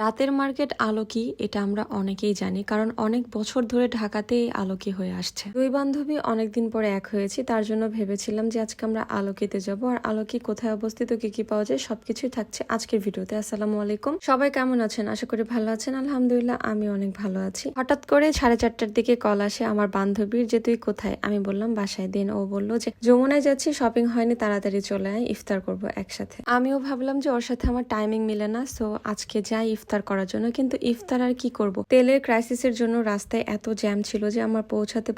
রাতের মার্কেট আলোকি এটা আমরা অনেকেই জানি, কারণ অনেক বছর ধরে ঢাকাতেই আলোকি হয়ে আসছে। দুই বান্ধবী অনেকদিন পরে এক হয়েছি, তার জন্য ভেবেছিলাম যে আজকে আমরা আলোকিতে যাব। আর আলোকি কোথায় অবস্থিত, কি কি পাওয়া যায় সবকিছুই থাকছে আজকের ভিডিওতে। আসসালামু আলাইকুম, সবাই কেমন আছেন? আশা করি ভালো আছেন। আলহামদুলিল্লাহ আমি অনেক ভালো আছি। হঠাৎ করে 4:30টার দিকে কল আসে আমার বান্ধবীর যে তুই কোথায়। আমি বললাম বাসায়। দিন ও বললো যে যমুনায় যাচ্ছি, শপিং হয়নি, তাড়াতাড়ি চলে আয়, ইফতার করবো একসাথে। আমিও ভাবলাম যে ওর সাথে আমার টাইমিং মিলে না, সো আজকে যাই ইফতার করার জন্য। কিন্তু ইফতার আর কি করব, তেলের ক্রাইসিসের জন্য রাস্তায় এত জ্যাম ছিল যে আমার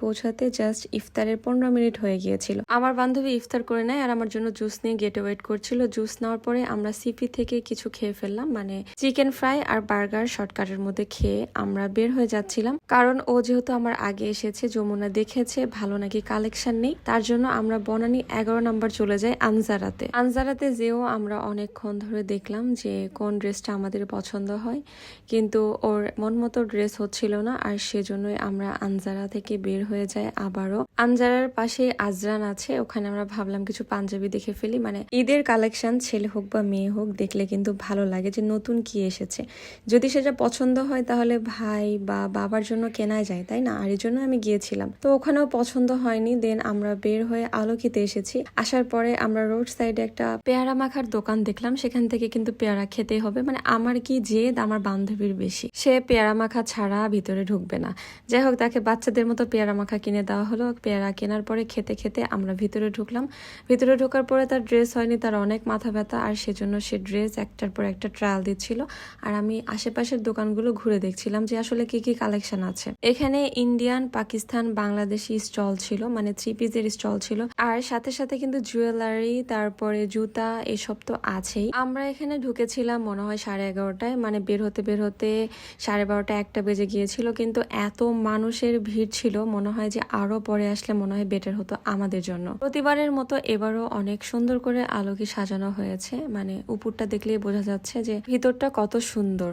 পৌঁছাতে জাস্ট ইফতারের 15 মিনিট হয়ে গিয়েছিল। আমার বান্ধবী ইফতার করে নেয় আর আমার জন্য জুস নিয়ে গেটে ওয়েট করছিল। জুস নেওয়ার পরে আমরা সিপি থেকে কিছু খেয়ে ফেললাম, মানে চিকেন ফ্রাই আর বার্গার শর্টকাটের মধ্যে খেয়ে আমরা বের হয়ে যাচ্ছিলাম। কারণ ও যেহেতু আমার আগে এসেছে, যমুনা দেখেছে ভালো নাকি কালেকশন নেই, তার জন্য আমরা বনানী 11 নাম্বার চলে যাই আনজারাতে যেও আমরা অনেকক্ষণ ধরে দেখলাম যে কোন ড্রেসটা আমাদের পছন্দ হয়, কিন্তু ওর মন মতো ড্রেস হচ্ছিল না। আর সেজন্যই আমরা আনজারা থেকে বের হয়ে যাই আবারও। আনজারার পাশে আজরান আছে, ওখানে আমরা ভাবলাম কিছু পাঞ্জাবি দেখে ফেলি, মানে ঈদের কালেকশন ছেলে হোক বা মেয়ে হোক দেখলে কিন্তু ভালো লাগে যে নতুন কি এসেছে। যদি সেটা পছন্দ হয় তাহলে ভাই বা বাবার জন্য কেনাই যায়, তাই না? আর এই জন্য আমি গিয়েছিলাম, তো ওখানেও পছন্দ হয়নি। দেন আমরা বের হয়ে আলোকিতে এসেছি। আসার পরে আমরা রোড সাইডে একটা পেয়ারা মাখার দোকান দেখলাম, সেখান থেকে কিন্তু পেয়ারা খেতে হবে। মানে আমার কি জেদ, আমার বান্ধবীর বেশি, সে পেয়ারা মাখা ছাড়া ভিতরে ঢুকবে না। যাই হোক, তাকে বাচ্চাদের মতো পেয়ারা মাখা কিনে দেওয়া হলো। পেয়ারা কেনার পরে খেতে খেতে আমরা ভিতরে ঢুকলাম। ভিতরে ঢোকার পরে তার ড্রেস হয়নি, তার অনেক মাথা ব্যথা, আর সেজন্য সে ড্রেস একটার পর একটা ট্রায়াল দিচ্ছিল। আর আমি আশেপাশের দোকানগুলো ঘুরে দেখছিলাম যে আসলে কি কি কালেকশন আছে। এখানে ইন্ডিয়ান, পাকিস্তান, বাংলাদেশি স্টল ছিল, মানে 3 পিসের স্টল ছিল। আর সাথে সাথে কিন্তু জুয়েলারি, তারপরে জুতা, এসব তো আছেই। আমরা এখানে ঢুকেছিলাম মনে হয় 11:30টায়, মানে বের হতে 12:30-1টা বেজে গিয়েছিল। কিন্তু এত মানুষের ভিড় ছিল, মনে হয় যে আরো পরে আসলে মনে হয় বেটার হতো আমাদের জন্য। প্রতিবারের মতো এবারও অনেক সুন্দর করে আলোকে সাজানো হয়েছে, মানে উপরটা দেখলেই বোঝা যাচ্ছে যে ভিতরটা কত সুন্দর।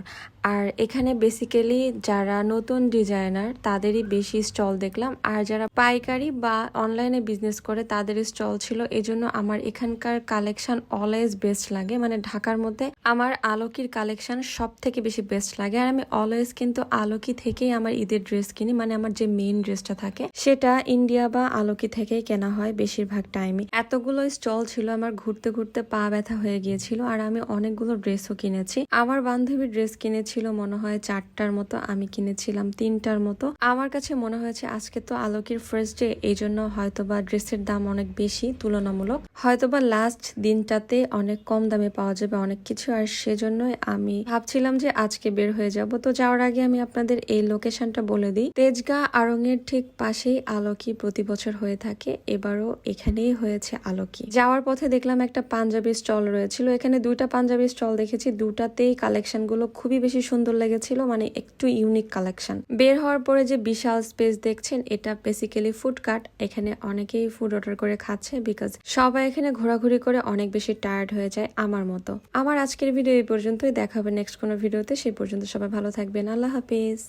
আর এখানে বেসিক্যালি যারা নতুন ডিজাইনার তাদেরই বেশি স্টল দেখলাম, আর যারা পাইকারি বা অনলাইনে বিজনেস করে তাদের স্টল ছিল। এজন্য আমার এখানকার কালেকশন অলওয়েজ বেস্ট লাগে, মানে ঢাকার মধ্যে আমার আলোকির কালেকশন সব থেকে বেশি বেস্ট লাগে। আর আমি অলওয়েজ কিন্তু আলোকি থেকেই আমার ঈদের ড্রেস কিনি, মানে আমার যে মেইন ড্রেসটা থাকে সেটা ইন্ডিয়া বা আলোকি থেকেই কেনা হয় বেশিরভাগ টাইমে। এতগুলো স্টল ছিল, আমার ঘুরতে ঘুরতে পা ব্যথা হয়ে গিয়েছিল। আর আমি অনেকগুলো ড্রেসও কিনেছি। আমার বান্ধবী ড্রেস কিনেছিল মনে হয় 4টার মতো, আমি কিনেছিলাম 3টার মতো। আমার কাছে মনে হয়েছে আজকে তো আলোকির ফার্স্ট ডে, এই জন্য হয়তোবা ড্রেসের দাম অনেক বেশি তুলনামূলক, হয়তোবা লাস্ট দিনটাতে অনেক কম দামে পাওয়া যাবে অনেক কিছু। আর সেজন্যই আমি ভাবছিলাম যে আজকে বের হয়ে যাব। তো যাওয়ার আগে আমি আপনাদের এই লোকেশনটা বলে দিই। তেজগাঁ আড়ং-এর ঠিক পাশেই আলোকি প্রতি বছর হয়ে থাকে, এবারও এখানেই হয়েছে আলোকি। যাওয়ার পথে দেখলাম একটা পাঞ্জাবি স্টল রয়েছিল, এখানে 2টা পাঞ্জাবি স্টল দেখেছি, 2টাতেই কালেকশন গুলো খুবই বেশি সুন্দর লেগেছিল, মানে একটু ইউনিক কালেকশন। বের হওয়ার পরে যে বিশাল স্পেস দেখছেন, এটা বেসিক্যালি ফুড কার্ট। এখানে অনেকেই ফুড অর্ডার করে খাচ্ছে, বিকজ সবাই এখানে ঘোরাঘুরি করে অনেক বেশি টায়ার্ড হয়ে যায় আমার মতো। আমার আজকের ভিডিও এই পর্যন্তই, দেখা হবে নেক্সট কোনো ভিডিওতে। সেই পর্যন্ত সবাই ভালো থাকবেন, আল্লাহ হাফিজ।